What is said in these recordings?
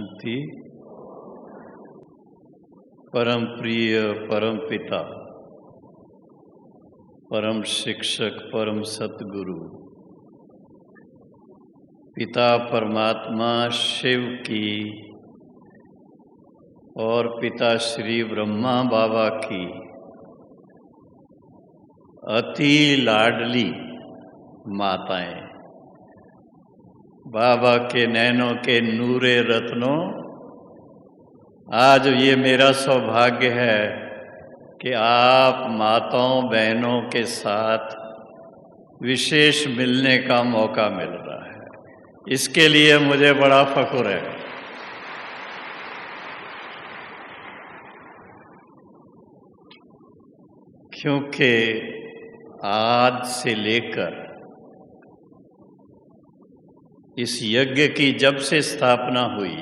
शांति। परम प्रिय परम पिता, परम शिक्षक, परम सतगुरु, पिता परमात्मा शिव की और पिता श्री ब्रह्मा बाबा की अति लाडली माताएं, बाबा के नैनों के नूरे रत्नों, आज ये मेरा सौभाग्य है कि आप माताओं बहनों के साथ विशेष मिलने का मौका मिल रहा है। इसके लिए मुझे बड़ा फख्र है। क्योंकि आज से लेकर इस यज्ञ की जब से स्थापना हुई,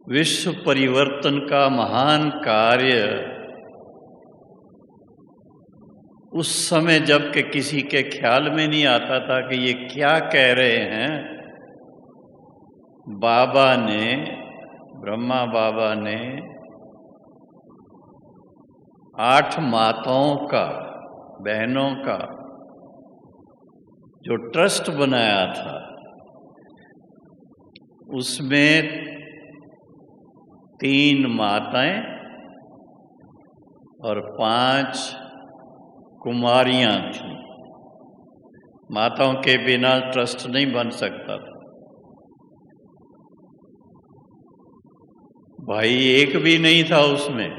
विश्व परिवर्तन का महान कार्य उस समय जब के किसी के ख्याल में नहीं आता था कि ये क्या कह रहे हैं, बाबा ने, ब्रह्मा बाबा ने 8 माताओं का, बहनों का जो ट्रस्ट बनाया था, उसमें 3 माताएं और 5 कुमारियां थीं। माताओं के बिना ट्रस्ट नहीं बन सकता था। भाई एक भी नहीं था उसमें।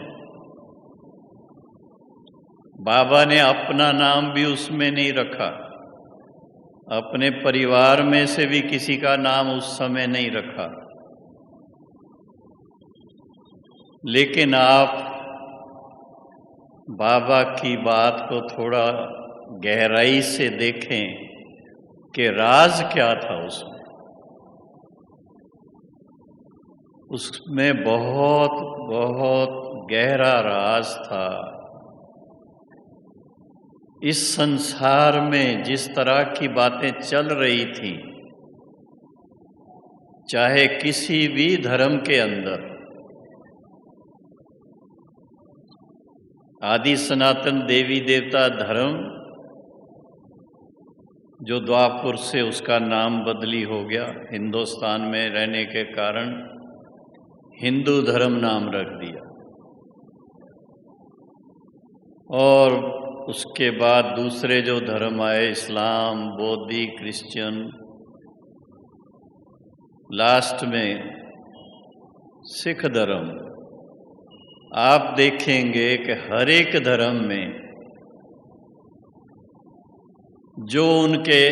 बाबा ने अपना नाम भी उसमें नहीं रखा, अपने परिवार में से भी किसी का नाम उस समय नहीं रखा। लेकिन आप बाबा की बात को थोड़ा गहराई से देखें कि राज क्या था उसमें। उसमें बहुत बहुत गहरा राज था। इस संसार में जिस तरह की बातें चल रही थी, चाहे किसी भी धर्म के अंदर, आदि सनातन देवी देवता धर्म जो द्वापुर से उसका नाम बदली हो गया, हिंदुस्तान में रहने के कारण हिंदू धर्म नाम रख दिया, और उसके बाद दूसरे जो धर्म आए, इस्लाम, बौद्धी, क्रिश्चियन, लास्ट में सिख धर्म। आप देखेंगे कि हर एक धर्म में जो उनके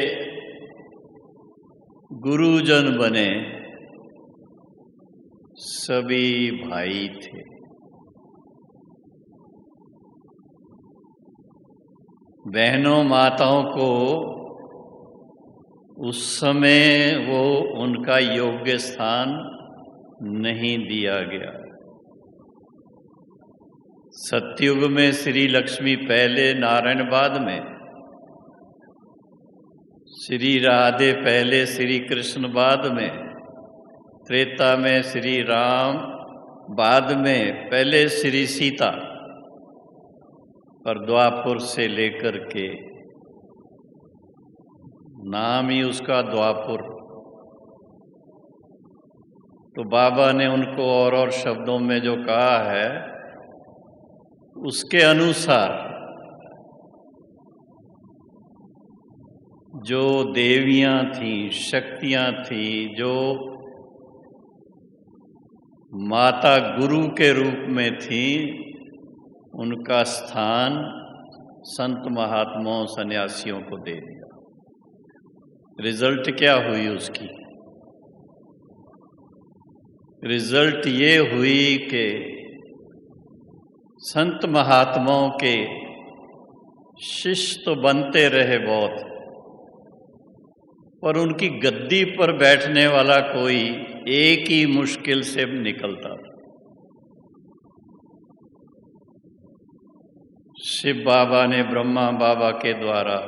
गुरुजन बने, सभी भाई थे। बहनों माताओं को उस समय वो उनका योग्य स्थान नहीं दिया गया। सतयुग में श्री लक्ष्मी पहले, नारायण बाद में, श्री राधे पहले, श्री कृष्ण बाद में, त्रेता में श्री राम, बाद में पहले श्री सीता, और द्वापुर से लेकर के नाम ही उसका द्वापुर। तो बाबा ने उनको और शब्दों में जो कहा है, उसके अनुसार जो देवियां थीं, शक्तियां थीं, जो माता गुरु के रूप में थीं, उनका स्थान संत महात्माओं, सन्यासियों को दे दिया। रिजल्ट क्या हुई उसकी? रिजल्ट ये हुई कि संत महात्माओं के शिष्य तो बनते रहे बहुत, पर उनकी गद्दी पर बैठने वाला कोई एक ही मुश्किल से निकलता था। शिव बाबा ने ब्रह्मा बाबा के द्वारा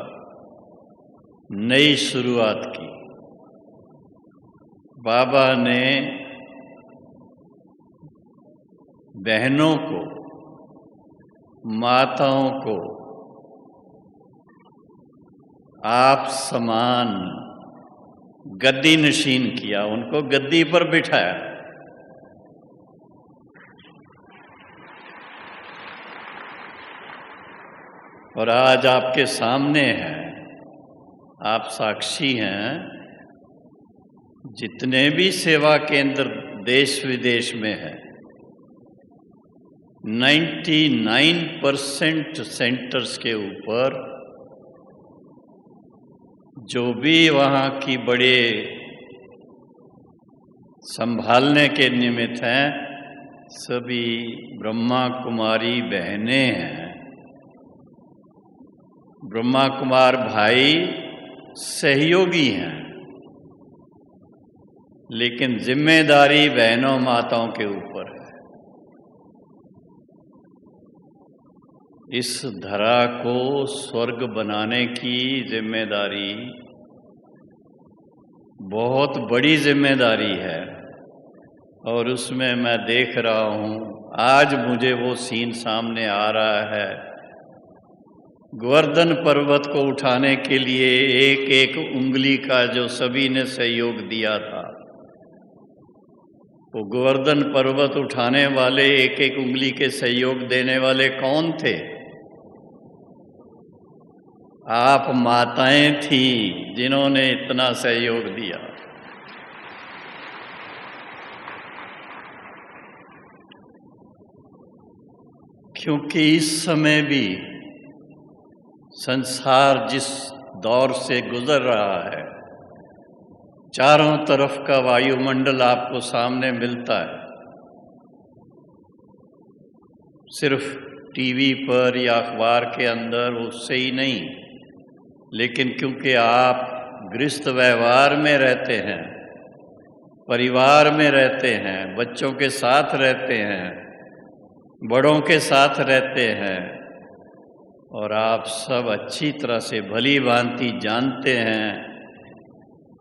नई शुरुआत की। बाबा ने बहनों को, माताओं को आप समान गद्दी नशीन किया, उनको गद्दी पर बिठाया। और आज आपके सामने है, आप साक्षी हैं, जितने भी सेवा केंद्र देश विदेश में है, 99% सेंटर्स के ऊपर जो भी वहाँ की बड़े संभालने के निमित्त हैं, सभी ब्रह्मा कुमारी बहनें हैं। ब्रह्मा कुमार भाई सहयोगी हैं, लेकिन जिम्मेदारी बहनों माताओं के ऊपर है। इस धरा को स्वर्ग बनाने की जिम्मेदारी बहुत बड़ी जिम्मेदारी है। और उसमें मैं देख रहा हूँ, आज मुझे वो सीन सामने आ रहा है। गोवर्धन पर्वत को उठाने के लिए एक एक उंगली का जो सभी ने सहयोग दिया था, वो गोवर्धन पर्वत उठाने वाले एक एक उंगली के सहयोग देने वाले कौन थे? आप माताएं थी जिन्होंने इतना सहयोग दिया। क्योंकि इस समय भी संसार जिस दौर से गुजर रहा है, चारों तरफ का वायुमंडल आपको सामने मिलता है। सिर्फ टीवी पर या अखबार के अंदर उससे ही नहीं, लेकिन क्योंकि आप गृहस्थ व्यवहार में रहते हैं, परिवार में रहते हैं, बच्चों के साथ रहते हैं, बड़ों के साथ रहते हैं, और आप सब अच्छी तरह से भली भांति जानते हैं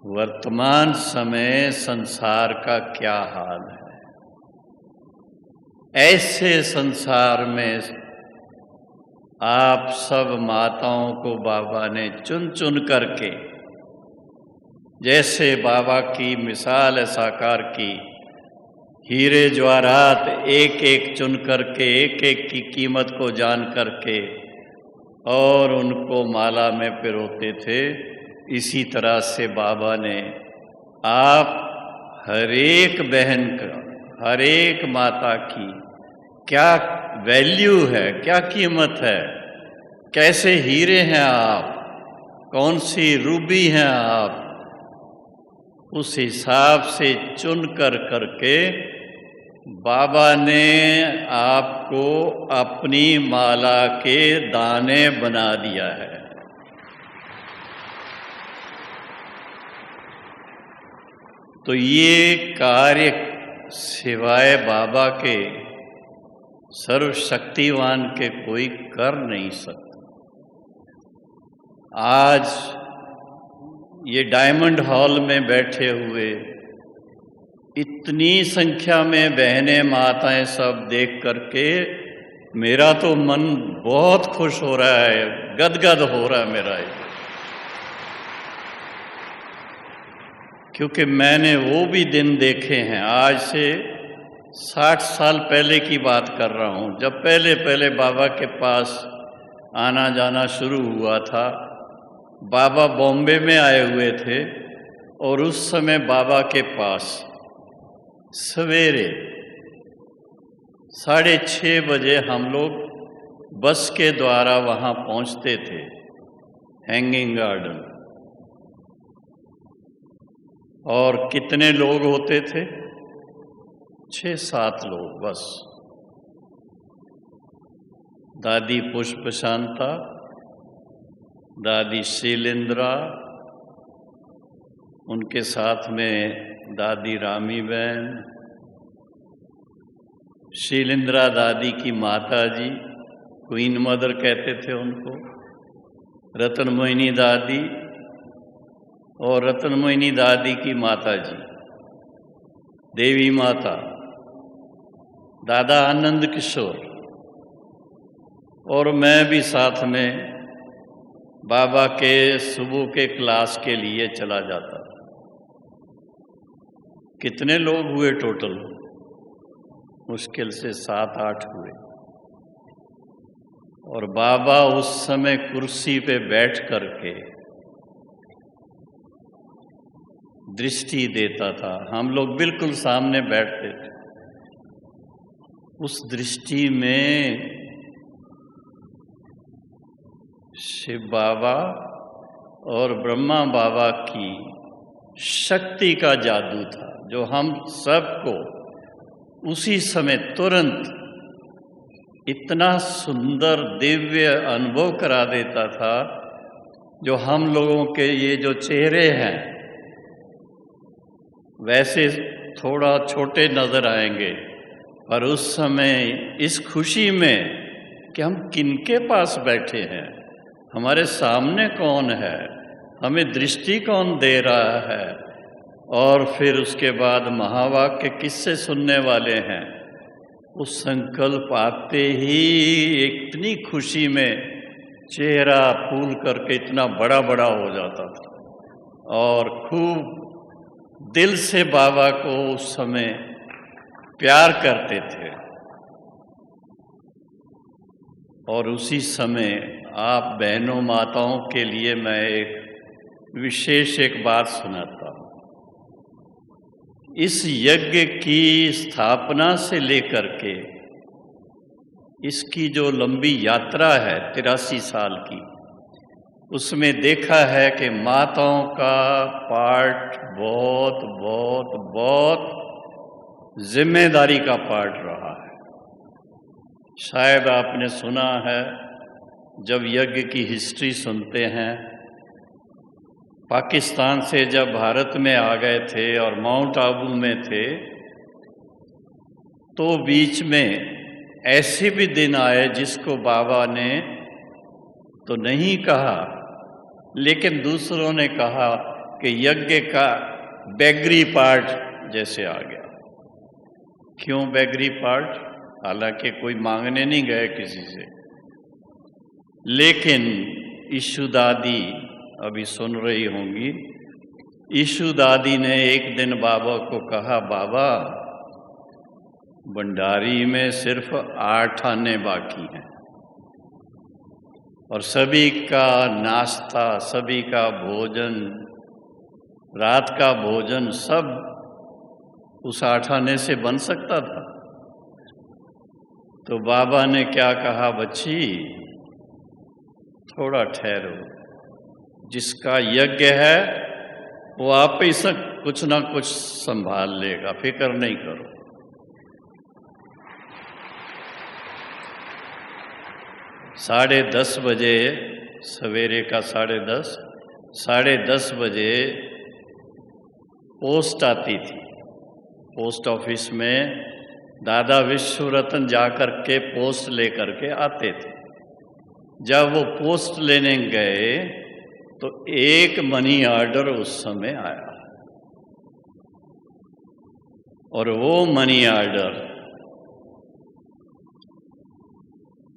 वर्तमान समय संसार का क्या हाल है। ऐसे संसार में आप सब माताओं को बाबा ने चुन चुन करके, जैसे बाबा की मिसाल है साकार की, हीरे जवाहरात एक एक चुन करके, एक एक की कीमत को जान करके और उनको माला में पिरोते थे, इसी तरह से बाबा ने आप हर एक बहन का, हर एक माता की क्या वैल्यू है, क्या कीमत है, कैसे हीरे हैं आप, कौन सी रूबी हैं आप, उस हिसाब से चुन कर करके बाबा ने आपको अपनी माला के दाने बना दिया है। तो ये कार्य सिवाय बाबा के, सर्वशक्तिवान के कोई कर नहीं सकता। आज ये डायमंड हॉल में बैठे हुए इतनी संख्या में बहनें माताएं सब देख करके मेरा तो मन बहुत खुश हो रहा है, गदगद हो रहा है मेरा। क्योंकि मैंने वो भी दिन देखे हैं, आज से 60 साल पहले की बात कर रहा हूँ, जब पहले पहले बाबा के पास आना जाना शुरू हुआ था। बाबा बॉम्बे में आए हुए थे और उस समय बाबा के पास सवेरे 6:30 बजे हम लोग बस के द्वारा वहाँ पहुँचते थे, हैंगिंग गार्डन। और कितने लोग होते थे? 6-7 लोग बस। दादी पुष्प शांता, दादी शीलेंद्रा, उनके साथ में दादी रामी बहन, शीलेंद्रा दादी की माता जी, क्वीन मदर कहते थे उनको, रतन मोहिनी दादी और रतन मोहिनी दादी की माता जी, देवी माता, दादा आनंद किशोर और मैं भी साथ में बाबा के सुबह के क्लास के लिए चला जाता। कितने लोग हुए टोटल? मुश्किल से 7-8 हुए। और बाबा उस समय कुर्सी पे बैठ करके दृष्टि देता था, हम लोग बिल्कुल सामने बैठते थे। उस दृष्टि में शिव बाबा और ब्रह्मा बाबा की शक्ति का जादू था, जो हम सबको उसी समय तुरंत इतना सुंदर दिव्य अनुभव करा देता था, जो हम लोगों के ये जो चेहरे हैं वैसे थोड़ा छोटे नजर आएंगे, पर उस समय इस खुशी में कि हम किनके पास बैठे हैं, हमारे सामने कौन है, हमें दृष्टि कौन दे रहा है, और फिर उसके बाद महावाक्य किससे सुनने वाले हैं, उस संकल्प आते ही इतनी खुशी में चेहरा फूल करके इतना बड़ा बड़ा हो जाता था और खूब दिल से बाबा को उस समय प्यार करते थे। और उसी समय आप बहनों माताओं के लिए मैं एक विशेष एक बात सुनाता हूँ। इस यज्ञ की स्थापना से लेकर के इसकी जो लंबी यात्रा है 83 साल की, उसमें देखा है कि माताओं का पार्ट बहुत बहुत बहुत जिम्मेदारी का पार्ट रहा है। शायद आपने सुना है, जब यज्ञ की हिस्ट्री सुनते हैं, पाकिस्तान से जब भारत में आ गए थे और माउंट आबू में थे, तो बीच में ऐसे भी दिन आए जिसको बाबा ने तो नहीं कहा, लेकिन दूसरों ने कहा कि यज्ञ का बैगरी पार्ट जैसे आ गया। क्यों बैगरी पार्ट? हालांकि कोई मांगने नहीं गए किसी से, लेकिन ईशु दादी अभी सुन रही होंगी, ईशु दादी ने एक दिन बाबा को कहा, बाबा भंडारी में सिर्फ 8 आने बाकी हैं और सभी का नाश्ता, सभी का भोजन, रात का भोजन सब उस 8 आने से बन सकता था। तो बाबा ने क्या कहा, बच्ची थोड़ा ठहरो, जिसका यज्ञ है वो आप ही सब कुछ ना कुछ संभाल लेगा, फिक्र नहीं करो। साढ़े 10 बजे, सवेरे का 10:30 बजे पोस्ट आती थी। पोस्ट ऑफिस में दादा विश्वरत्न जाकर के पोस्ट लेकर के आते थे। जब वो पोस्ट लेने गए तो एक मनी ऑर्डर उस समय आया, और वो मनी ऑर्डर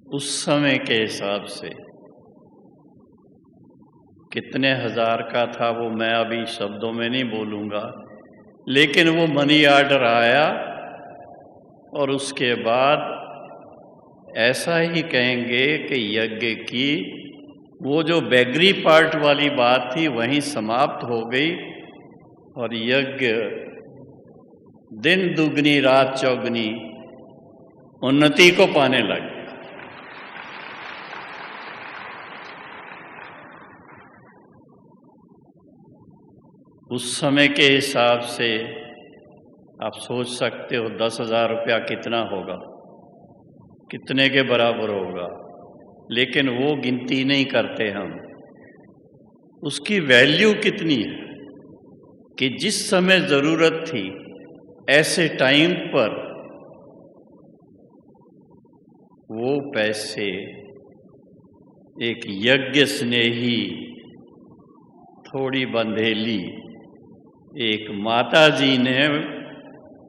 उस समय के हिसाब से कितने हजार का था वो मैं अभी शब्दों में नहीं बोलूँगा, लेकिन वो मनी ऑर्डर आया। और उसके बाद ऐसा ही कहेंगे कि यज्ञ की वो जो बैगरी पार्ट वाली बात थी वहीं समाप्त हो गई, और यज्ञ दिन दुगनी रात चौगनी उन्नति को पाने लगे। उस समय के हिसाब से आप सोच सकते हो 10,000 रुपया कितना होगा, कितने के बराबर होगा, लेकिन वो गिनती नहीं करते हम। उसकी वैल्यू कितनी है कि जिस समय ज़रूरत थी ऐसे टाइम पर वो पैसे एक यज्ञ स्नेही थोड़ी बंधेली एक माता जी ने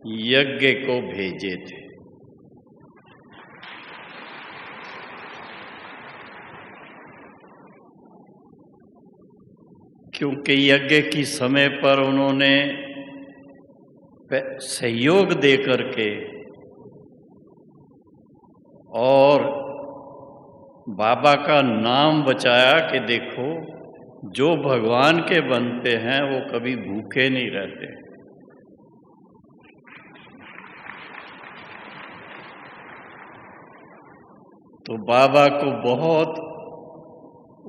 यज्ञ को भेजे थे। क्योंकि यज्ञ की समय पर उन्होंने सहयोग दे करके और बाबा का नाम बचाया कि देखो, जो भगवान के बनते हैं वो कभी भूखे नहीं रहते। तो बाबा को बहुत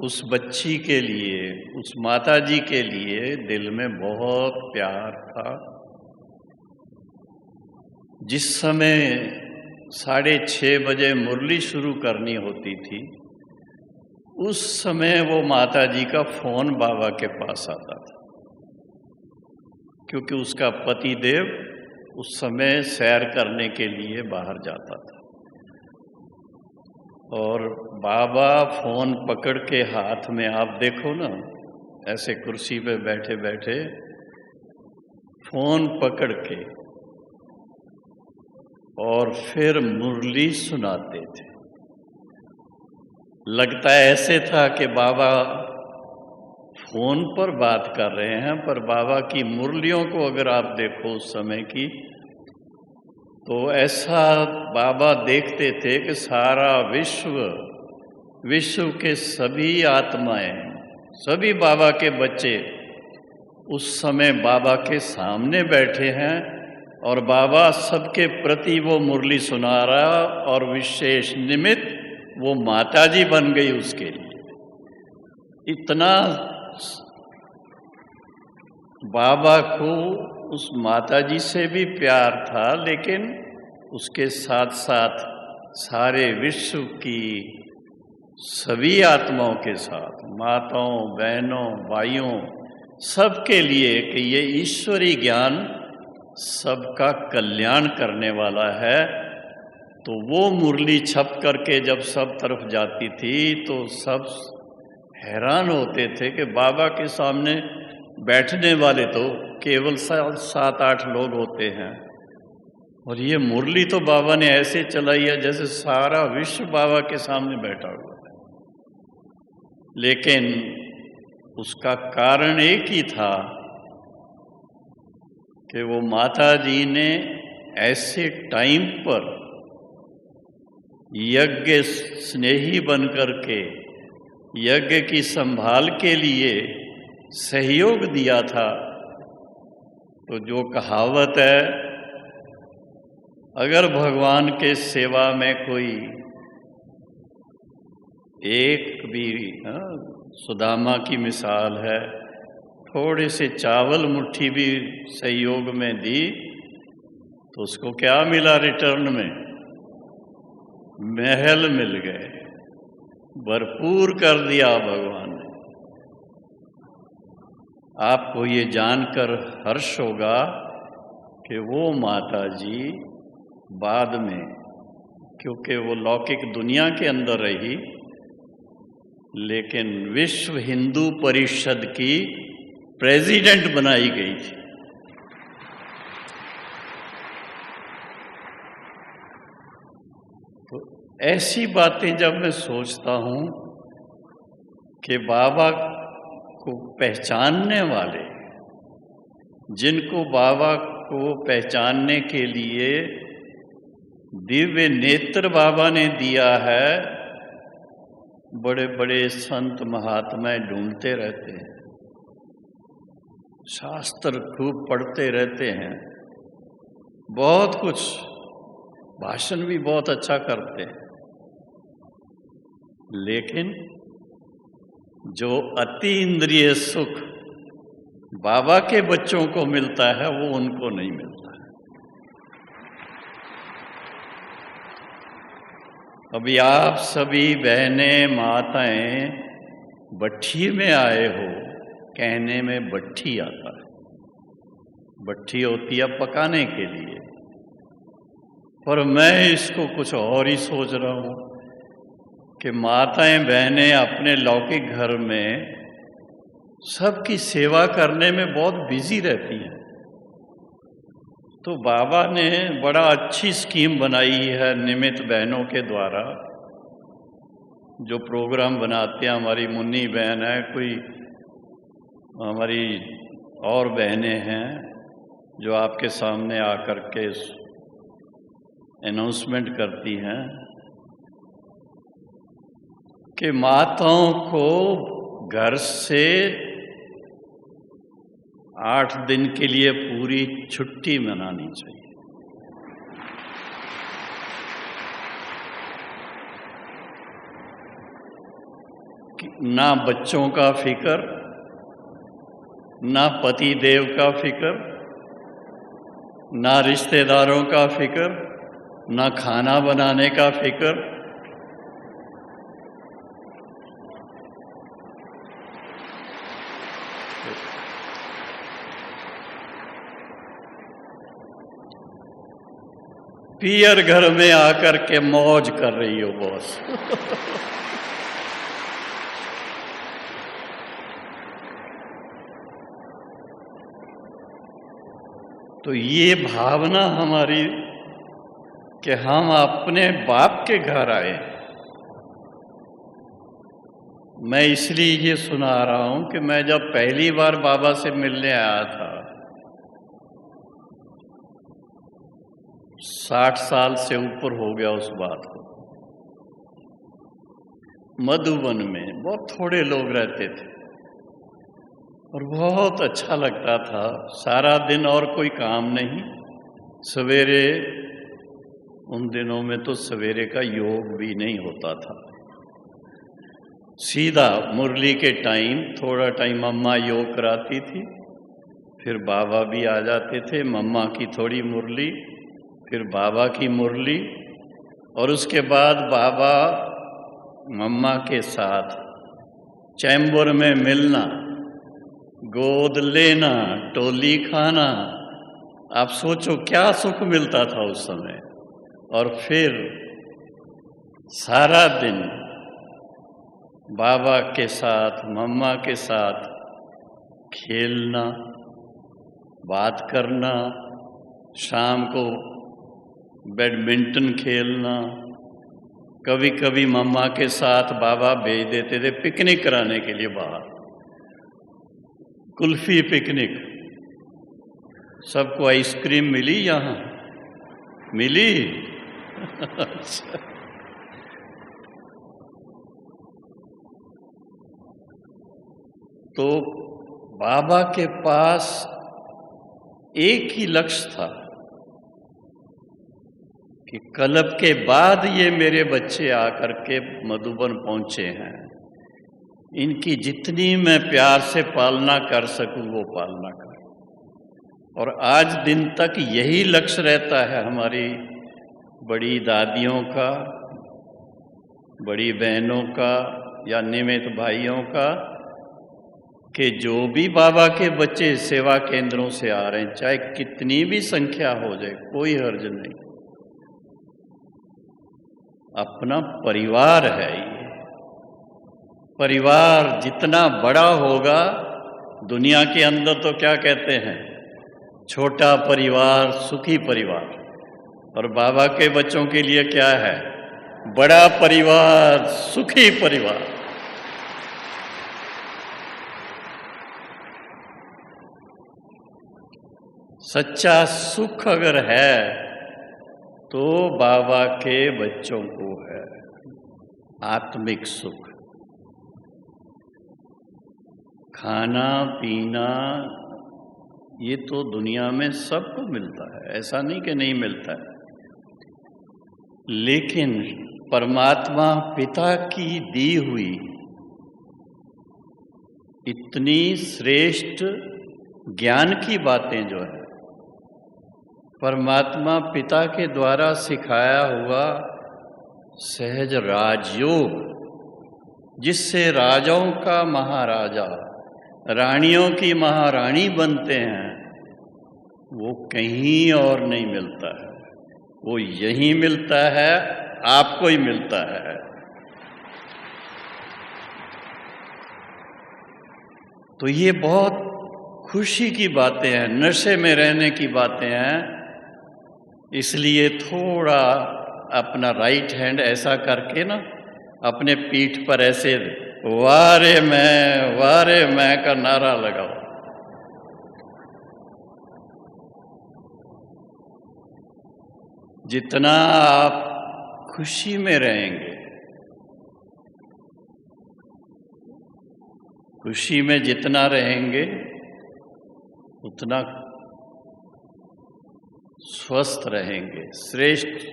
उस बच्ची के लिए, उस माता जी के लिए दिल में बहुत प्यार था। जिस समय 6:30 बजे मुरली शुरू करनी होती थी, उस समय वो माता जी का फोन बाबा के पास आता था, क्योंकि उसका पति देव उस समय सैर करने के लिए बाहर जाता था। और बाबा फोन पकड़ के हाथ में, आप देखो ना, ऐसे कुर्सी पे बैठे बैठे फोन पकड़ के और फिर मुरली सुनाते थे। लगता ऐसे था कि बाबा फोन पर बात कर रहे हैं, पर बाबा की मुरलियों को अगर आप देखो उस समय की, तो ऐसा बाबा देखते थे कि सारा विश्व के सभी आत्माएं, सभी बाबा के बच्चे उस समय बाबा के सामने बैठे हैं और बाबा सबके प्रति वो मुरली सुना रहा, और विशेष निमित्त वो माता जी बन गई उसके लिए। इतना बाबा को उस माता जी से भी प्यार था, लेकिन उसके साथ साथ सारे विश्व की सभी आत्माओं के साथ, माताओं, बहनों, भाइयों, सबके लिए कि ये ईश्वरी ज्ञान सबका कल्याण करने वाला है। तो वो मुरली छप करके जब सब तरफ जाती थी, तो सब हैरान होते थे कि बाबा के सामने बैठने वाले तो केवल 7-8 लोग होते हैं, और ये मुरली तो बाबा ने ऐसे चलाई है जैसे सारा विश्व बाबा के सामने बैठा हुआ है। लेकिन उसका कारण एक ही था कि वो माता जी ने ऐसे टाइम पर यज्ञ स्नेही बनकर के यज्ञ की संभाल के लिए सहयोग दिया था। तो जो कहावत है, अगर भगवान के सेवा में कोई एक भी, सुदामा की मिसाल है, थोड़े से चावल मुट्ठी भी सहयोग में दी, तो उसको क्या मिला रिटर्न में? महल मिल गए, भरपूर कर दिया भगवान ने। आपको ये जानकर हर्ष होगा कि वो माता जी बाद में, क्योंकि वो लौकिक दुनिया के अंदर रही, लेकिन विश्व हिंदू परिषद की प्रेसिडेंट बनाई गई थी। तो ऐसी बातें जब मैं सोचता हूँ कि बाबा को पहचानने वाले, जिनको बाबा को पहचानने के लिए दिव्य नेत्र बाबा ने दिया है, बड़े बड़े संत महात्मा ढूंढते रहते हैं, शास्त्र खूब पढ़ते रहते हैं, बहुत कुछ, भाषण भी बहुत अच्छा करते हैं, लेकिन जो अति इंद्रिय सुख बाबा के बच्चों को मिलता है वो उनको नहीं मिलता है। अभी आप सभी बहनें, माताएं भट्ठी में आए हो, कहने में भट्ठी आता है, भट्ठी होती है पकाने के लिए, पर मैं इसको कुछ और ही सोच रहा हूँ कि माताएं बहनें अपने लौकिक घर में सबकी सेवा करने में बहुत बिजी रहती हैं। तो बाबा ने बड़ा अच्छी स्कीम बनाई है निमित्त बहनों के द्वारा, जो प्रोग्राम बनाते हैं। हमारी मुन्नी बहन है, कोई हमारी और बहनें हैं जो आपके सामने आकर के अनाउंसमेंट करती हैं कि माताओं को घर से 8 दिन के लिए पूरी छुट्टी मनानी चाहिए। ना बच्चों का फिक्र, ना पति देव का फिक्र, ना रिश्तेदारों का फिक्र, ना खाना बनाने का फिक्र। पियर घर में आकर के मौज कर रही हो बॉस। तो ये भावना हमारी कि हम अपने बाप के घर आए। मैं इसलिए ये सुना रहा हूं कि मैं जब पहली बार बाबा से मिलने आया था, 60 साल से ऊपर हो गया उस बात को, मधुबन में बहुत थोड़े लोग रहते थे और बहुत अच्छा लगता था। सारा दिन और कोई काम नहीं, सवेरे, उन दिनों में तो सवेरे का योग भी नहीं होता था, सीधा मुरली के टाइम थोड़ा टाइम मम्मा योग कराती थी, फिर बाबा भी आ जाते थे। मम्मा की थोड़ी मुरली, फिर बाबा की मुरली, और उसके बाद बाबा मम्मा के साथ चैम्बर में मिलना, गोद लेना, टोली खाना। आप सोचो क्या सुख मिलता था उस समय। और फिर सारा दिन बाबा के साथ, मम्मा के साथ खेलना, बात करना, शाम को बैडमिंटन खेलना। कभी कभी मम्मा के साथ बाबा भेज देते थे पिकनिक कराने के लिए बाहर, कुल्फी पिकनिक। सबको आइसक्रीम मिली, यहाँ मिली। अच्छा। तो बाबा के पास एक ही लक्ष्य था कि क्लब के बाद ये मेरे बच्चे आकर के मधुबन पहुंचे हैं, इनकी जितनी मैं प्यार से पालना कर सकूं वो पालना कर। और आज दिन तक यही लक्ष्य रहता है हमारी बड़ी दादियों का, बड़ी बहनों का या निमित्त भाइयों का, कि जो भी बाबा के बच्चे सेवा केंद्रों से आ रहे हैं, चाहे कितनी भी संख्या हो जाए, कोई हर्ज नहीं, अपना परिवार है ये। परिवार जितना बड़ा होगा, दुनिया के अंदर तो क्या कहते हैं, छोटा परिवार सुखी परिवार, और बाबा के बच्चों के लिए क्या है, बड़ा परिवार सुखी परिवार। सच्चा सुख अगर है तो बाबा के बच्चों को है, आत्मिक सुख। खाना पीना ये तो दुनिया में सबको मिलता है, ऐसा नहीं कि नहीं मिलता है, लेकिन परमात्मा पिता की दी हुई इतनी श्रेष्ठ ज्ञान की बातें जो है, परमात्मा पिता के द्वारा सिखाया हुआ सहज राजयोग, जिससे राजाओं का महाराजा, रानियों की महारानी बनते हैं, वो कहीं और नहीं मिलता है, वो यहीं मिलता है, आपको ही मिलता है। तो ये बहुत खुशी की बातें हैं, नशे में रहने की बातें हैं इसलिए थोड़ा अपना राइट हैंड ऐसा करके ना अपने पीठ पर ऐसे वारे मैं का नारा लगाओ। जितना आप खुशी में रहेंगे, खुशी में जितना रहेंगे उतना स्वस्थ रहेंगे, श्रेष्ठ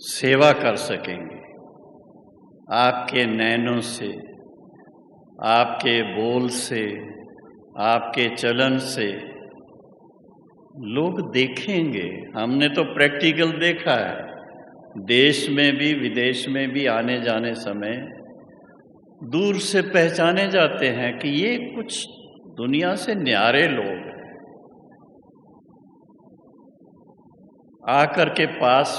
सेवा कर सकेंगे। आपके नैनों से, आपके बोल से, आपके चलन से लोग देखेंगे। हमने तो प्रैक्टिकल देखा है, देश में भी विदेश में भी आने जाने समय दूर से पहचाने जाते हैं कि ये कुछ दुनिया से न्यारे लोग हैं। आकर के पास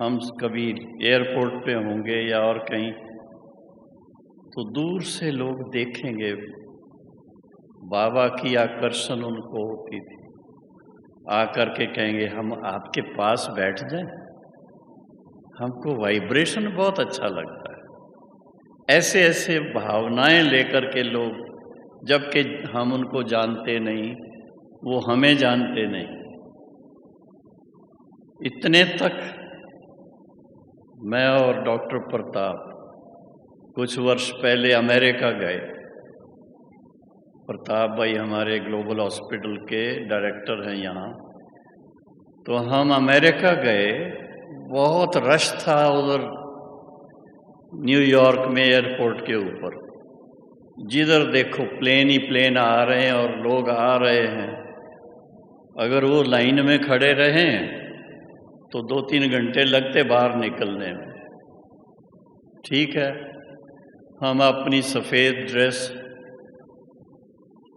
हम कभी एयरपोर्ट पे होंगे या और कहीं, तो दूर से लोग देखेंगे। बाबा की आकर्षण उनको होती थी, आकर के कहेंगे हम आपके पास बैठ जाएं, हमको वाइब्रेशन बहुत अच्छा लगता है। ऐसे ऐसे भावनाएं लेकर के लोग, जबकि हम उनको जानते नहीं, वो हमें जानते नहीं। इतने तक मैं और डॉक्टर प्रताप कुछ वर्ष पहले अमेरिका गए। प्रताप भाई हमारे ग्लोबल हॉस्पिटल के डायरेक्टर हैं यहाँ। तो हम अमेरिका गए, बहुत रश था उधर न्यूयॉर्क में एयरपोर्ट के ऊपर। जिधर देखो प्लेन ही प्लेन आ रहे हैं और लोग आ रहे हैं। अगर वो लाइन में खड़े रहें तो 2-3 घंटे लगते बाहर निकलने में। ठीक है, हम अपनी सफ़ेद ड्रेस,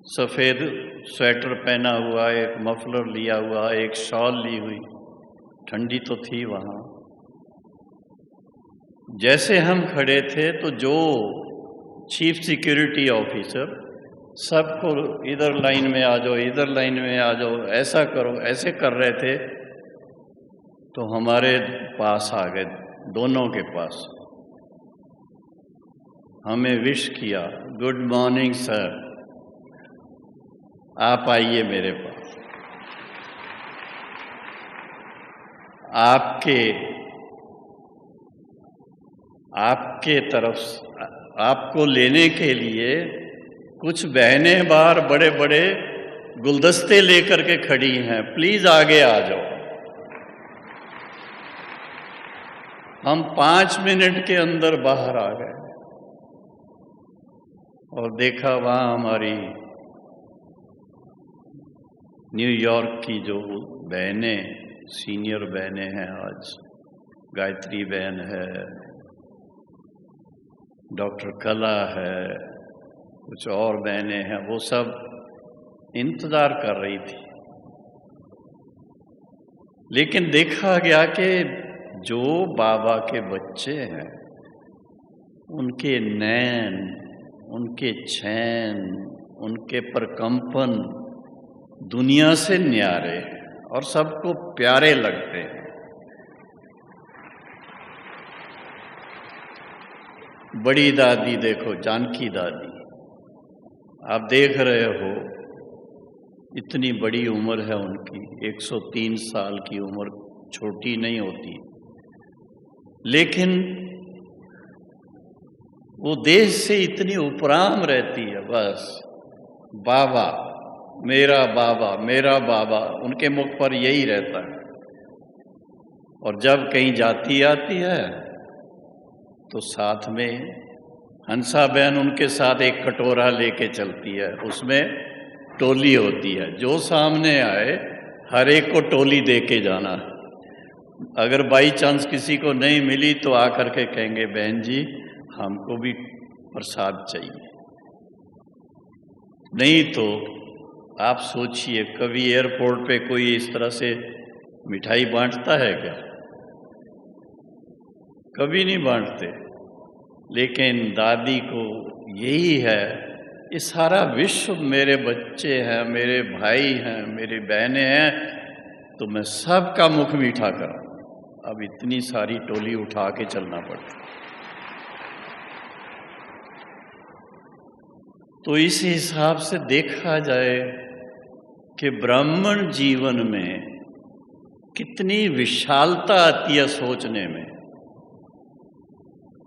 सफ़ेद स्वेटर पहना हुआ, एक मफलर लिया हुआ, एक शॉल ली हुई, ठंडी तो थी वहाँ। जैसे हम खड़े थे तो जो चीफ सिक्योरिटी ऑफिसर सबको इधर लाइन में आ जाओ, इधर लाइन में आ जाओ, ऐसा करो, ऐसे कर रहे थे। तो हमारे पास आ गए, दोनों के पास। हमें विश किया, गुड मॉर्निंग सर, आप आइए मेरे पास। आपके तरफ आपको लेने के लिए कुछ बहनें बाहर बड़े बड़े गुलदस्ते लेकर के खड़ी हैं, प्लीज आगे आ जाओ। हम 5 मिनट के अंदर बाहर आ गए और देखा वहाँ हमारी न्यूयॉर्क की जो बहनें, सीनियर बहनें हैं, आज गायत्री बहन है, डॉक्टर कला है, कुछ और बहनें हैं, वो सब इंतजार कर रही थी। लेकिन देखा गया कि जो बाबा के बच्चे हैं, उनके नैन, उनके चैन, उनके प्रकंपन दुनिया से न्यारे और सबको प्यारे लगते हैं। बड़ी दादी देखो, जानकी दादी, आप देख रहे हो इतनी बड़ी उम्र है उनकी, 103 साल की उम्र छोटी नहीं होती। लेकिन वो देश से इतनी उपराम रहती है, बस बाबा, मेरा बाबा, उनके मुख पर यही रहता है। और जब कहीं जाती आती है तो साथ में हंसा बहन उनके साथ एक कटोरा लेके चलती है, उसमें टोली होती है। जो सामने आए हर एक को टोली दे के जाना। अगर बाई चांस किसी को नहीं मिली तो आकर के कहेंगे, बहन जी हमको भी प्रसाद चाहिए। नहीं तो आप सोचिए, कभी एयरपोर्ट पे कोई इस तरह से मिठाई बांटता है क्या? कभी नहीं बांटते। लेकिन दादी को यही है, ये सारा विश्व मेरे बच्चे हैं, मेरे भाई हैं, मेरी बहनें हैं, तो मैं सबका मुख मीठा कराऊं। अब इतनी सारी टोली उठा के चलना पड़ता। तो इस हिसाब से देखा जाए कि ब्राह्मण जीवन में कितनी विशालता आती है सोचने में।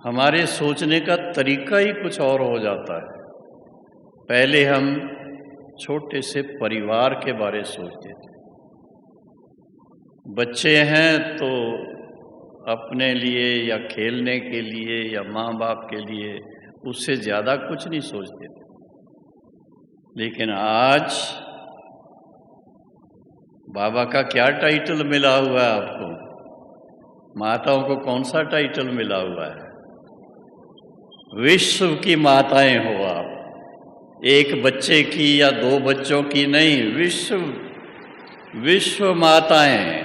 हमारे सोचने का तरीका ही कुछ और हो जाता है। पहले हम छोटे से परिवार के बारे सोचते थे। बच्चे हैं तो अपने लिए या खेलने के लिए या माँ बाप के लिए, उससे ज़्यादा कुछ नहीं सोचते थे। लेकिन आज बाबा का क्या टाइटल मिला हुआ है आपको? माताओं को कौन सा टाइटल मिला हुआ है? विश्व की माताएं हो आप। एक बच्चे की या दो बच्चों की नहीं, विश्व माताएं।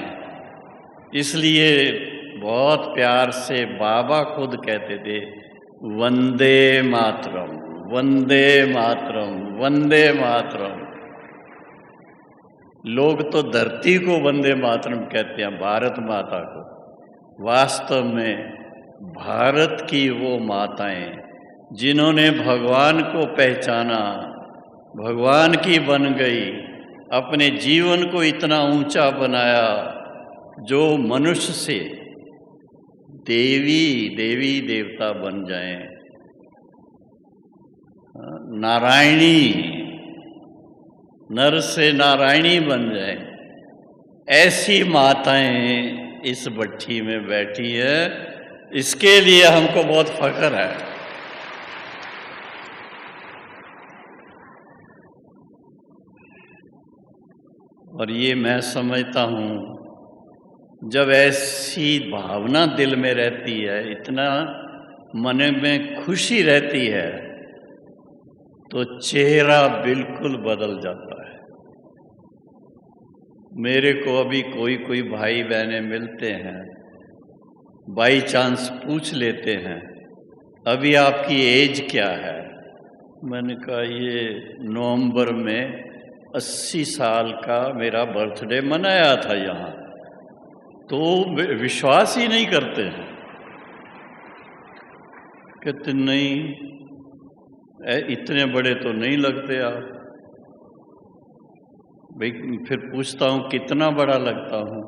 इसलिए बहुत प्यार से बाबा खुद कहते थे, वंदे मातरम, वंदे मातरम, वंदे मातरम। लोग तो धरती को वंदे मातरम कहते हैं, भारत माता को। वास्तव में भारत की वो माताएं जिन्होंने भगवान को पहचाना, भगवान की बन गई, अपने जीवन को इतना ऊंचा बनाया जो मनुष्य से देवी देवता बन जाएं, नारायणी, नर से नारायणी बन जाए। ऐसी माताएं इस भट्ठी में बैठी है। इसके लिए हमको बहुत फख्र है। और ये मैं समझता हूँ, जब ऐसी भावना दिल में रहती है, इतना मन में खुशी रहती है, तो चेहरा बिल्कुल बदल जाता है। मेरे को अभी कोई भाई बहनें मिलते हैं, बाई चांस पूछ लेते हैं, अभी आपकी एज क्या है? मैंने कहा ये नवंबर में 80 साल का मेरा बर्थडे मनाया था यहाँ। तो विश्वास ही नहीं करते हैं, कहते नहीं इतने बड़े तो नहीं लगते आप। भाई फिर पूछता हूँ कितना बड़ा लगता हूँ?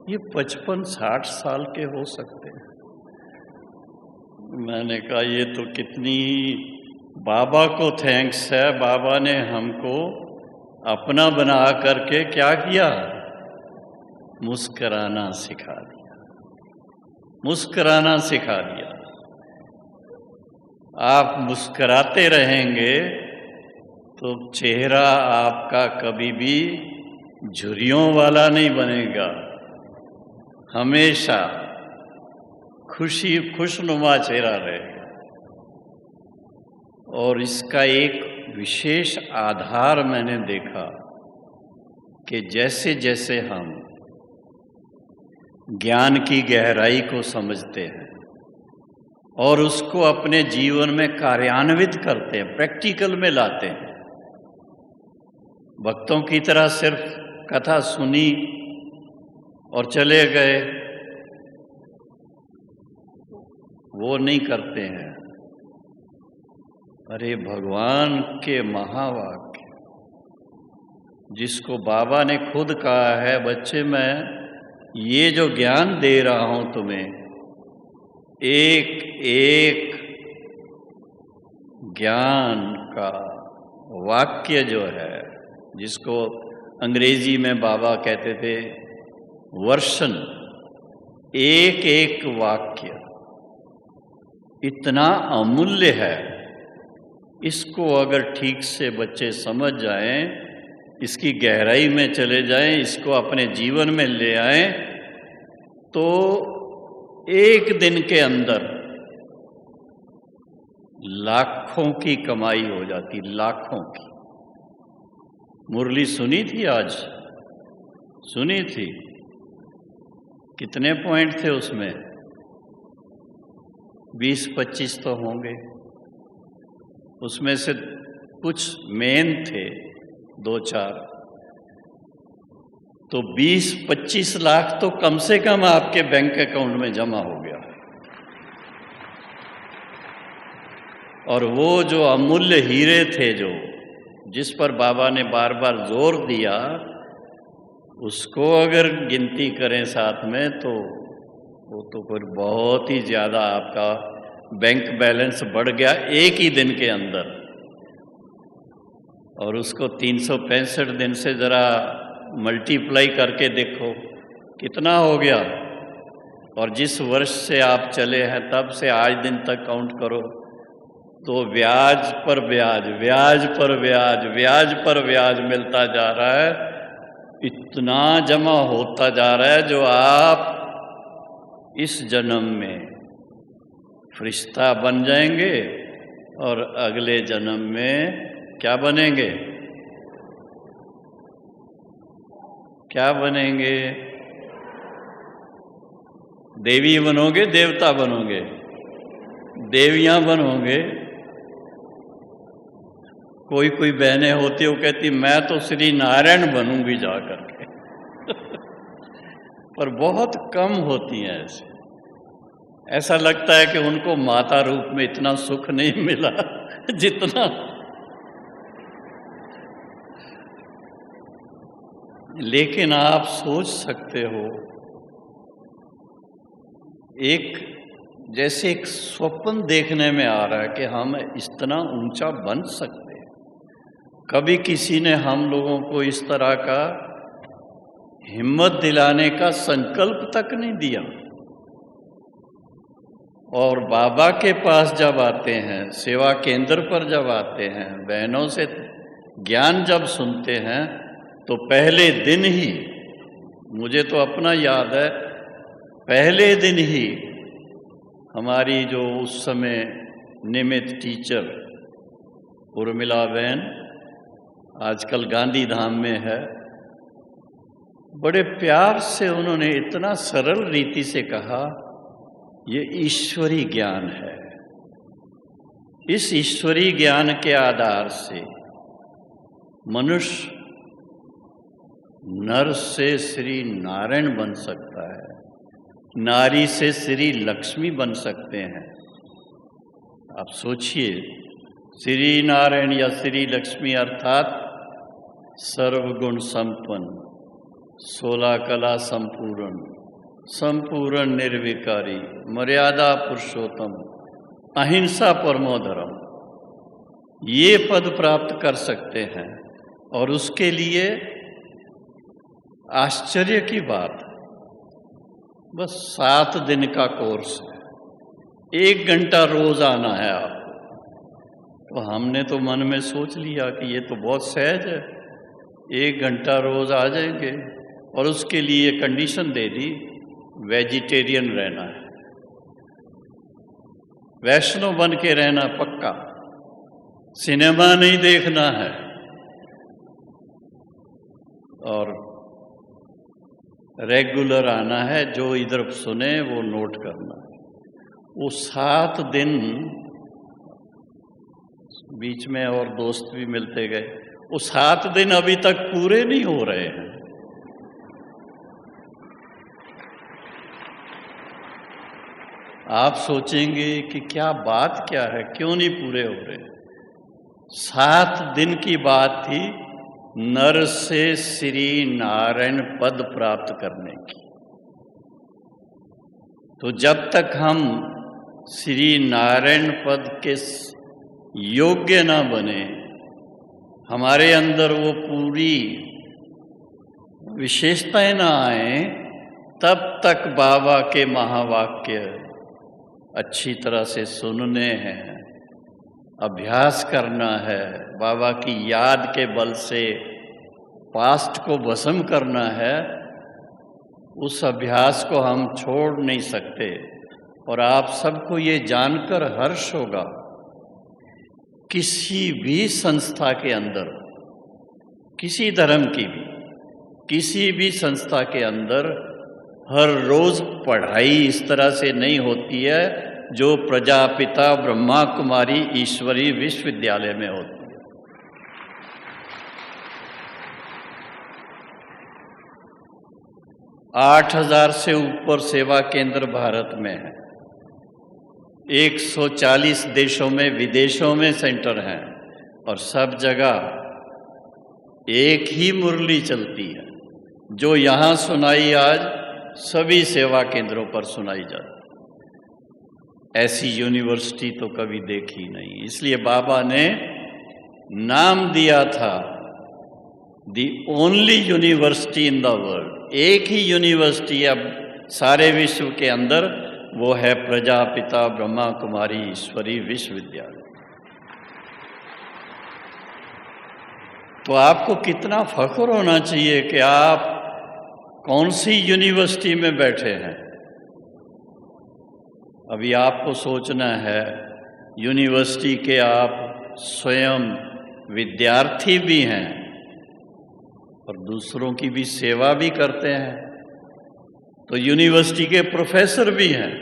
ये 55-60 साल के हो सकते हैं। मैंने कहा ये तो कितनी बाबा को थैंक्स है, बाबा ने हमको अपना बना करके क्या किया? मुस्कराना सिखा दिया, मुस्कराना सिखा दिया। आप मुस्कराते रहेंगे तो चेहरा आपका कभी भी झुर्रियों वाला नहीं बनेगा, हमेशा खुशनुमा चेहरा रहेगा। और इसका एक विशेष आधार मैंने देखा कि जैसे जैसे हम ज्ञान की गहराई को समझते हैं और उसको अपने जीवन में कार्यान्वित करते हैं, प्रैक्टिकल में लाते हैं। भक्तों की तरह सिर्फ कथा सुनी और चले गए, वो नहीं करते हैं। अरे भगवान के महावाक्य, जिसको बाबा ने खुद कहा है, बच्चे मैं ये जो ज्ञान दे रहा हूं तुम्हें, एक एक ज्ञान का वाक्य जो है, जिसको अंग्रेजी में बाबा कहते थे वर्शन, एक एक वाक्य इतना अमूल्य है। इसको अगर ठीक से बच्चे समझ जाएं, इसकी गहराई में चले जाएं, इसको अपने जीवन में ले आएं, तो एक दिन के अंदर लाखों की कमाई हो जाती, लाखों की। मुरली सुनी थी आज? सुनी थी? कितने पॉइंट थे उसमें? 20-25 तो होंगे। उसमें से कुछ मेन थे, 2-4। तो 20-25 लाख तो कम से कम आपके बैंक अकाउंट में जमा हो गया। और वो जो अमूल्य हीरे थे, जो जिस पर बाबा ने बार बार जोर दिया, उसको अगर गिनती करें साथ में तो वो तो फिर बहुत ही ज़्यादा आपका बैंक बैलेंस बढ़ गया एक ही दिन के अंदर। और उसको 365 दिन से ज़रा मल्टीप्लाई करके देखो कितना हो गया। और जिस वर्ष से आप चले हैं तब से आज दिन तक काउंट करो तो ब्याज पर ब्याज, ब्याज पर ब्याज, ब्याज पर ब्याज मिलता जा रहा है। इतना जमा होता जा रहा है जो आप इस जन्म में फरिश्ता बन जाएंगे और अगले जन्म में क्या बनेंगे? क्या बनेंगे? देवी बनोगे, देवता बनोगे? देवियां बनोगे। कोई कोई बहनें होती वो कहती मैं तो श्री नारायण बनूंगी जाकर के पर बहुत कम होती हैं ऐसे। ऐसा लगता है कि उनको माता रूप में इतना सुख नहीं मिला जितना लेकिन आप सोच सकते हो, एक जैसे एक स्वप्न देखने में आ रहा है कि हम इतना ऊंचा बन सकते हैं। कभी किसी ने हम लोगों को इस तरह का हिम्मत दिलाने का संकल्प तक नहीं दिया। और बाबा के पास जब आते हैं, सेवा केंद्र पर जब आते हैं, बहनों से ज्ञान जब सुनते हैं तो पहले दिन ही, मुझे तो अपना याद है, पहले दिन ही हमारी जो उस समय नियमित टीचर उर्मिला बहन, आजकल गांधी धाम में है, बड़े प्यार से उन्होंने इतना सरल रीति से कहा, ये ईश्वरी ज्ञान है। इस ईश्वरी ज्ञान के आधार से मनुष्य नर से श्री नारायण बन सकता है, नारी से श्री लक्ष्मी बन सकते हैं। आप सोचिए, श्री नारायण या श्री लक्ष्मी अर्थात सर्वगुण संपन्न, 16 कला संपूर्ण, संपूर्ण निर्विकारी, मर्यादा पुरुषोत्तम, अहिंसा परमो धर्म, ये पद प्राप्त कर सकते हैं। और उसके लिए आश्चर्य की बात, बस 7 दिन का कोर्स है, 1 घंटा रोज आना है आपको। तो हमने तो मन में सोच लिया कि ये तो बहुत सहज है, 1 घंटा रोज आ जाएंगे। और उसके लिए कंडीशन दे दी, वेजिटेरियन रहना है, वैष्णव बन के रहना पक्का, सिनेमा नहीं देखना है, और रेगुलर आना है, जो इधर सुने वो नोट करना है। वो 7 दिन, बीच में और दोस्त भी मिलते गए, वो 7 दिन अभी तक पूरे नहीं हो रहे हैं। आप सोचेंगे कि क्या बात क्या है, क्यों नहीं पूरे हो रहे? 7 दिन की बात थी नर से श्री नारायण पद प्राप्त करने की। तो जब तक हम श्री नारायण पद के योग्य ना बने, हमारे अंदर वो पूरी विशेषताएं ना आए, तब तक बाबा के महावाक्य अच्छी तरह से सुनने हैं, अभ्यास करना है, बाबा की याद के बल से पास्ट को भस्म करना है। उस अभ्यास को हम छोड़ नहीं सकते। और आप सबको ये जानकर हर्ष होगा, किसी भी संस्था के अंदर, किसी धर्म की भी, किसी भी संस्था के अंदर हर रोज पढ़ाई इस तरह से नहीं होती है जो प्रजापिता ब्रह्मा कुमारी ईश्वरी विश्वविद्यालय में होती है। 8,000 से ऊपर सेवा केंद्र भारत में है। 140 देशों में, विदेशों में सेंटर हैं और सब जगह एक ही मुरली चलती है। जो यहाँ सुनाई आज सभी सेवा केंद्रों पर सुनाई जाती। ऐसी यूनिवर्सिटी तो कभी देखी नहीं। इसलिए बाबा ने नाम दिया था the only university in the world. एक ही यूनिवर्सिटी अब सारे विश्व के अंदर, वो है प्रजापिता ब्रह्मा कुमारी ईश्वरी विश्वविद्यालय। तो आपको कितना फख्र होना चाहिए कि आप कौन सी यूनिवर्सिटी में बैठे हैं। अभी आपको सोचना है, यूनिवर्सिटी के आप स्वयं विद्यार्थी भी हैं और दूसरों की भी सेवा भी करते हैं, तो यूनिवर्सिटी के प्रोफेसर भी हैं।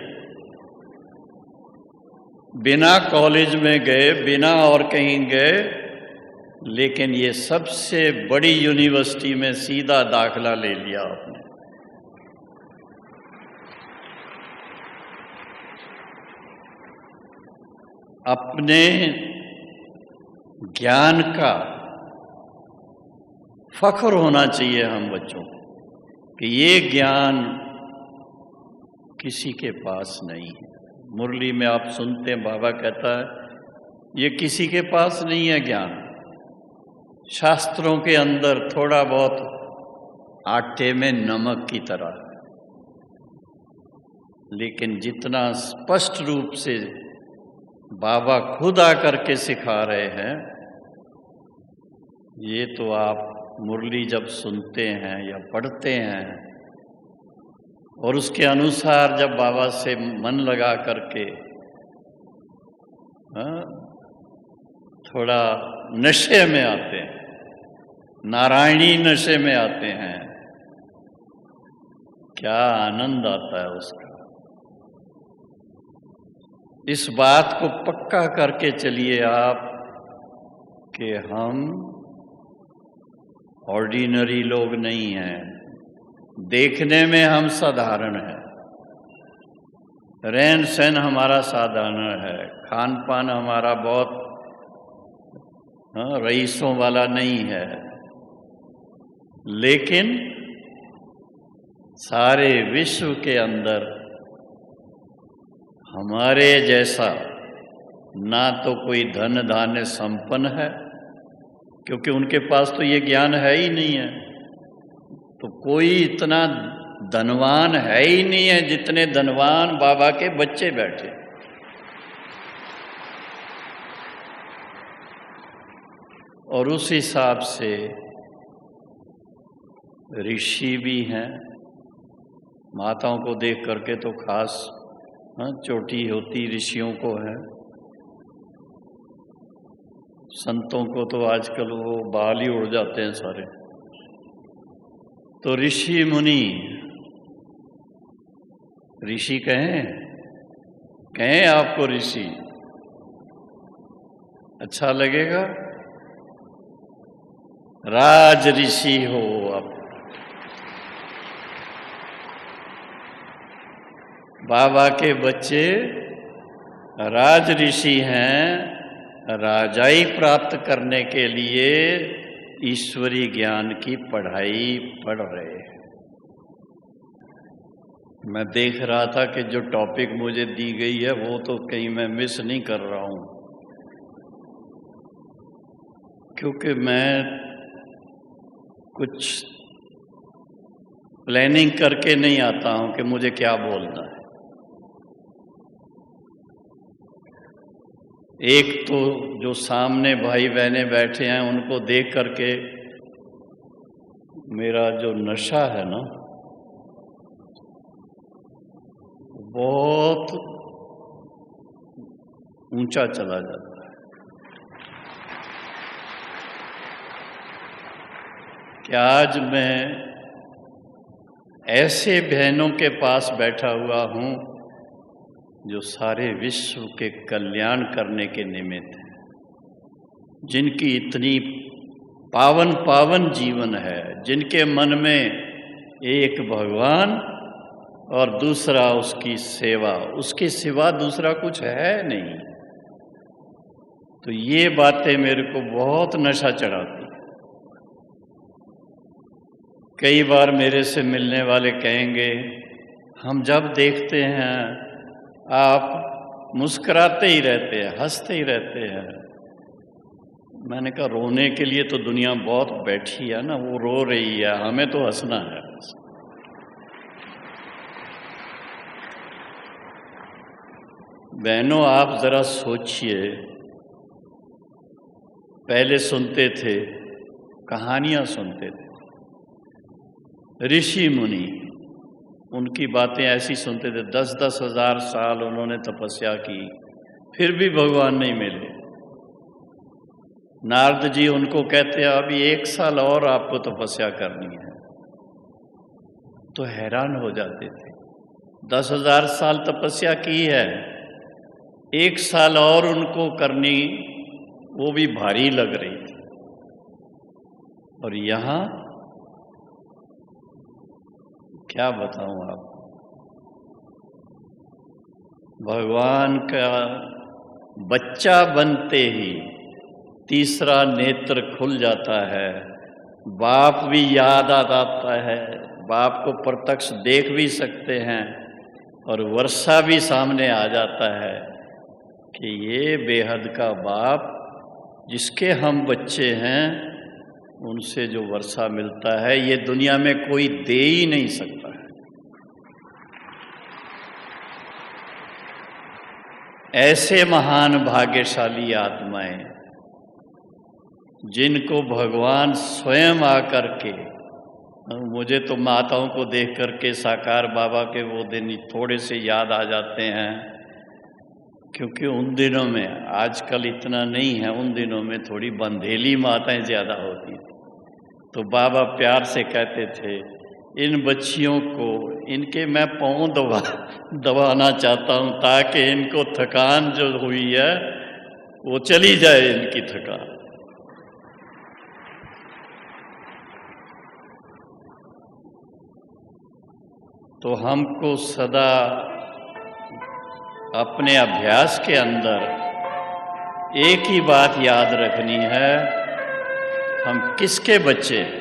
बिना कॉलेज में गए, बिना और कहीं गए, लेकिन ये सबसे बड़ी यूनिवर्सिटी में सीधा दाखला ले लिया आपने। अपने ज्ञान का फख्र होना चाहिए हम बच्चों को कि ये ज्ञान किसी के पास नहीं है। मुरली में आप सुनते हैं, बाबा कहता है ये किसी के पास नहीं है ज्ञान। शास्त्रों के अंदर थोड़ा बहुत आटे में नमक की तरह है, लेकिन जितना स्पष्ट रूप से बाबा खुद आकर के सिखा रहे हैं, ये तो आप मुरली जब सुनते हैं या पढ़ते हैं और उसके अनुसार जब बाबा से मन लगा करके थोड़ा नशे में आते हैं, नारायणी नशे में आते हैं, क्या आनंद आता है उसका। इस बात को पक्का करके चलिए आप कि हम ऑर्डिनरी लोग नहीं हैं। देखने में हम साधारण हैं, रहन सहन हमारा साधारण है, खान पान हमारा बहुत रईसों वाला नहीं है, लेकिन सारे विश्व के अंदर हमारे जैसा ना तो कोई धन धान्य संपन्न है, क्योंकि उनके पास तो ये ज्ञान है ही नहीं है। तो कोई इतना धनवान है ही नहीं है जितने धनवान बाबा के बच्चे बैठे। और उस हिसाब से ऋषि भी हैं। माताओं को देख करके तो खास चोटी होती ऋषियों को है। संतों को तो आजकल वो बाल ही उड़ जाते हैं सारे। तो ऋषि मुनि, ऋषि कहें आपको ऋषि अच्छा लगेगा? राज ऋषि हो आप। बाबा के बच्चे राज ऋषि हैं, राजाई प्राप्त करने के लिए ईश्वरी ज्ञान की पढ़ाई पढ़ रहे हैं। मैं देख रहा था कि जो टॉपिक मुझे दी गई है वो तो कहीं मैं मिस नहीं कर रहा हूं, क्योंकि मैं कुछ प्लानिंग करके नहीं आता हूं कि मुझे क्या बोलना है। एक तो जो सामने भाई बहनें बैठे हैं उनको देख करके मेरा जो नशा है ना, बहुत ऊंचा चला जाता है। कि आज मैं ऐसे बहनों के पास बैठा हुआ हूं जो सारे विश्व के कल्याण करने के निमित्त हैं, जिनकी इतनी पावन पावन जीवन है, जिनके मन में एक भगवान और दूसरा उसकी सेवा, उसके सिवा दूसरा कुछ है नहीं। तो ये बातें मेरे को बहुत नशा चढ़ाती। कई बार मेरे से मिलने वाले कहेंगे, हम जब देखते हैं आप मुस्कुराते ही रहते हैं, हंसते ही रहते हैं। मैंने कहा रोने के लिए तो दुनिया बहुत बैठी है ना, वो रो रही है, हमें तो हंसना है। बहनों, आप जरा सोचिए, पहले सुनते थे, कहानियां सुनते थे, ऋषि मुनि उनकी बातें ऐसी सुनते थे। 10-10 हजार साल उन्होंने तपस्या की, फिर भी भगवान नहीं मिले। नारद जी उनको कहते हैं अभी 1 साल और आपको तपस्या करनी है, तो हैरान हो जाते थे। 10,000 साल तपस्या की है, 1 साल और उनको करनी वो भी भारी लग रही थी। और यहाँ क्या बताऊं आपको, भगवान का बच्चा बनते ही तीसरा नेत्र खुल जाता है, बाप भी याद आ जाता है, बाप को प्रत्यक्ष देख भी सकते हैं और वर्षा भी सामने आ जाता है कि ये बेहद का बाप जिसके हम बच्चे हैं, उनसे जो वर्षा मिलता है ये दुनिया में कोई दे ही नहीं सकता है। ऐसे महान भाग्यशाली आत्माएं जिनको भगवान स्वयं आकर के, मुझे तो माताओं को देख करके साकार बाबा के वो दिन थोड़े से याद आ जाते हैं, क्योंकि उन दिनों में, आजकल इतना नहीं है, उन दिनों में थोड़ी बंधेली माताएं ज़्यादा होती थी। तो बाबा प्यार से कहते थे, इन बच्चियों को इनके मैं पाँव दबाना चाहता हूँ ताकि इनको थकान जो हुई है वो चली जाए, इनकी थकान। तो हमको सदा अपने अभ्यास के अंदर एक ही बात याद रखनी है, हम किसके बच्चे हैं।